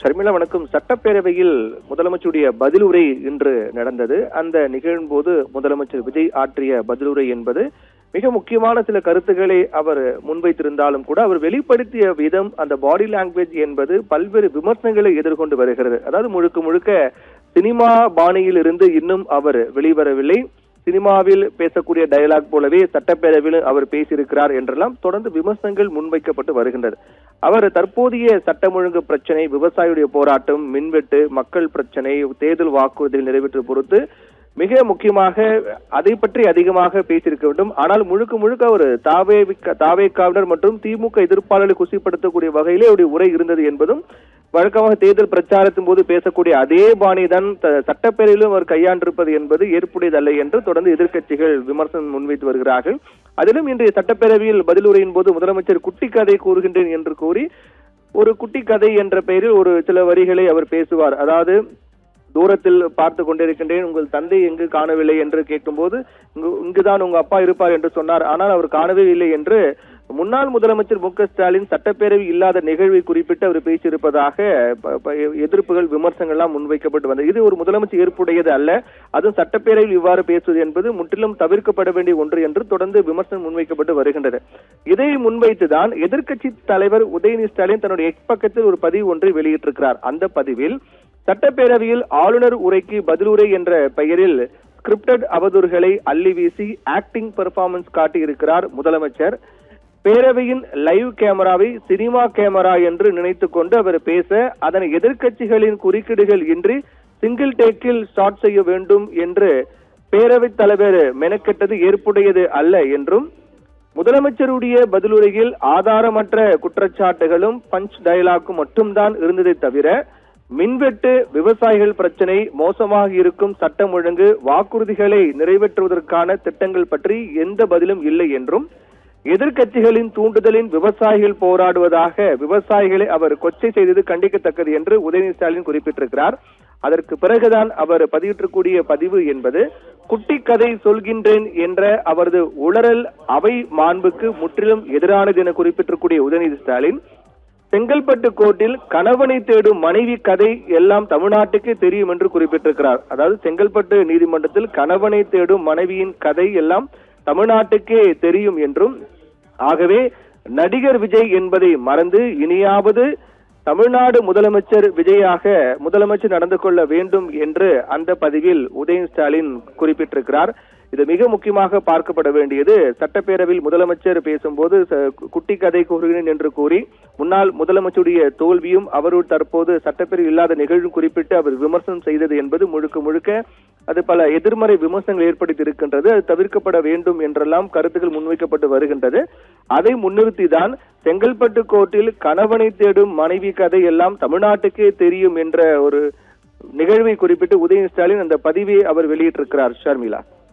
ஷர்மிளா வணக்கம். சட்டப்பேரவையில் முதலமைச்சருடைய பதிலுரை இன்று நடந்தது. அந்த நிகழ்வின் போது முதலமைச்சர் விஜய் ஆற்றிய பதிலுரை என்பது மிக முக்கியமான சில கருத்துக்களை அவர் முன்வைத்திருந்தாலும் கூட அவர் வெளிப்படுத்திய விதம், அந்த பாடி லாங்குவேஜ் என்பது பல்வேறு விமர்சனங்களை எதிர்கொண்டு வருகிறது. அதாவது முழுக்க முழுக்க சினிமா பாணியில் இருந்து இன்னும் அவர் வெளிவரவில்லை. சினிமாவில் பேசக்கூடிய டயலாக் போலவே சட்டப்பேரவையில் அவர் பேசியிருக்கிறார் என்றெல்லாம் தொடர்ந்து விமர்சனங்கள் முன்வைக்கப்பட்டு வருகின்றது. அவர் தற்போதைய சட்டம் ஒழுங்கு பிரச்சனை, விவசாயியுடைய போராட்டம், மின்வெட்டு, மக்கள் பிரச்சனை, தேர்தல் வாக்குறுதிகள் நிறைவேற்ற பொறுத்து மிக முக்கியமாக அதை பற்றி அதிகமாக பேசியிருக்க வேண்டும். ஆனால் முழுக்க முழுக்க அவர் தாவேக்காவினர் மற்றும் திமுக எதிர்ப்பாளர்களை குசிப்படுத்தக்கூடிய வகையிலே அவருடைய உரை இருந்தது என்பதும், வழக்கமாக தேர்தல் பிரச்சாரத்தின் போது பேசக்கூடிய அதே பாணிதான் சட்டப்பேரவையிலும் அவர் கையாண்டிருப்பது என்பது ஏற்புடையதல்ல என்று தொடர்ந்து எதிர்க்கட்சிகள் விமர்சனம் முன்வைத்து வருகிறார்கள். அதிலும் இன்றைய சட்டப்பேரவையில் பதிலுரையின் போது முதலமைச்சர் குட்டி கதை கூறுகின்றேன் என்று கூறி ஒரு குட்டி கதை என்ற பெயரில் ஒரு சில வரிகளை அவர் பேசுவார். அதாவது, தூரத்தில் பார்த்து கொண்டிருக்கின்றேன், உங்கள் தந்தை எங்கு காணவில்லை என்று கேட்கும்போது இங்குதான் உங்க அப்பா இருப்பார் என்று சொன்னார். ஆனால் அவர் காணவே இல்லை என்று முன்னாள் முதலமைச்சர் மு க ஸ்டாலின் சட்டப்பேரவை இல்லாத நிகழ்வை குறிப்பிட்டு அவர் பேசியிருப்பதாக எதிர்ப்புகள், விமர்சனங்கள்லாம் முன்வைக்கப்பட்டு வந்தது. இது ஒரு முதலமைச்சர் ஏற்புடையது அல்ல. அதுவும் சட்டப்பேரவையில் இவ்வாறு பேசுவது என்பது முற்றிலும் தவிர்க்கப்பட வேண்டிய ஒன்று என்று தொடர்ந்து விமர்சனம் முன்வைக்கப்பட்டு வருகின்றது. இதை முன்வைத்துதான் எதிர்க்கட்சி தலைவர் உதயநிதி ஸ்டாலின் தன்னுடைய எக்ஸ் பக்கத்தில் ஒரு பதிவு ஒன்றை வெளியிட்டிருக்கிறார். அந்த பதிவில் சட்டப்பேரவையில் ஆளுநர் உரைக்கு பதிலுரை என்ற பெயரில் ஸ்கிரிப்டட் அவதூறுகளை அள்ளி வீசி ஆக்டிங் பெர்ஃபார்மன்ஸ் காட்டியிருக்கிறார் முதலமைச்சர். பேரவையின் லைவ் கேமராவை சினிமா கேமரா என்று நினைத்துக் கொண்டு அவர் பேச, அதனை எதிர்க்கட்சிகளின் குறுக்கீடுகள் இன்றி சிங்கிள் டேக்கில் ஸ்டார்ட் செய்ய வேண்டும் என்று பேரவைத் தலைவர் மெனக்கெட்டது ஏற்புடையது அல்ல என்றும், முதலமைச்சருடைய பதிலுரையில் ஆதாரமற்ற குற்றச்சாட்டுகளும் பஞ்ச் டயலாக்கும் மட்டும்தான் இருந்ததை தவிர மின்வெட்டு, விவசாயிகள் பிரச்சனை, மோசமாக இருக்கும் சட்டம் ஒழுங்கு, வாக்குறுதிகளை நிறைவேற்றுவதற்கான திட்டங்கள் பற்றி எந்த பதிலும் இல்லை என்றும், எதிர்க்கட்சிகளின் தூண்டுதலின் விவசாயிகள் போராடுவதாக விவசாயிகளை அவர் கொச்சை செய்தது கண்டிக்கத்தக்கது என்று உதயநிதி ஸ்டாலின் குறிப்பிட்டிருக்கிறார். அதற்கு பிறகுதான் அவர் பதிவிட்டிருக்கூடிய பதிவு என்பது குட்டி கதை சொல்கின்றேன் என்ற அவரது உளறல் அவை மாண்புக்கு முற்றிலும் எதிரானது என குறிப்பிட்டிருக்கூடிய உதயநிதி ஸ்டாலின், செங்கல்பட்டு கோர்ட்டில் கணவனை தேடும் மனைவி கதை எல்லாம் தமிழ்நாட்டுக்கு தெரியும் என்று குறிப்பிட்டிருக்கிறார். அதாவது, செங்கல்பட்டு நீதிமன்றத்தில் கணவனை தேடும் மனைவியின் கதை எல்லாம் தமிழ்நாட்டுக்கே தெரியும் என்றும், ஆகவே நடிகர் விஜய் என்பதை மறந்து இனியாவது தமிழ்நாடு முதலமைச்சர் விஜயாக முதலமைச்சர் நடந்து கொள்ள வேண்டும் என்று அந்த பதிவில் உதயநிதி ஸ்டாலின் குறிப்பிட்டிருக்கிறார். இது மிக முக்கியமாக பார்க்கப்பட வேண்டியது. சட்டப்பேரவையில் முதலமைச்சர் பேசும்போது குட்டி கதை கூறுகிறேன் என்று கூறி முன்னாள் முதலமைச்சருடைய தோல்வியும் அவரோடு தற்போது சட்டப்பேரவை இல்லாத நிகழ்வும் குறிப்பிட்டு அவர் விமர்சனம் செய்தது என்பது முழுக்க முழுக்க அது பல எதிர்மறை விமர்சனங்கள் ஏற்படுத்தி இருக்கின்றது. அது தவிர்க்கப்பட வேண்டும் என்றெல்லாம் கருத்துக்கள் முன்வைக்கப்பட்டு வருகின்றது. அதை முன்னிறுத்திதான் செங்கல்பட்டு கோர்ட்டில் கணவனை தேடும் மனைவி கதை எல்லாம் தமிழ்நாட்டுக்கே தெரியும் என்ற ஒரு நிகழ்வை குறிப்பிட்டு உதயநிதி ஸ்டாலின் அந்த பதிவை அவர் வெளியிட்டிருக்கிறார். ஷர்மிளா.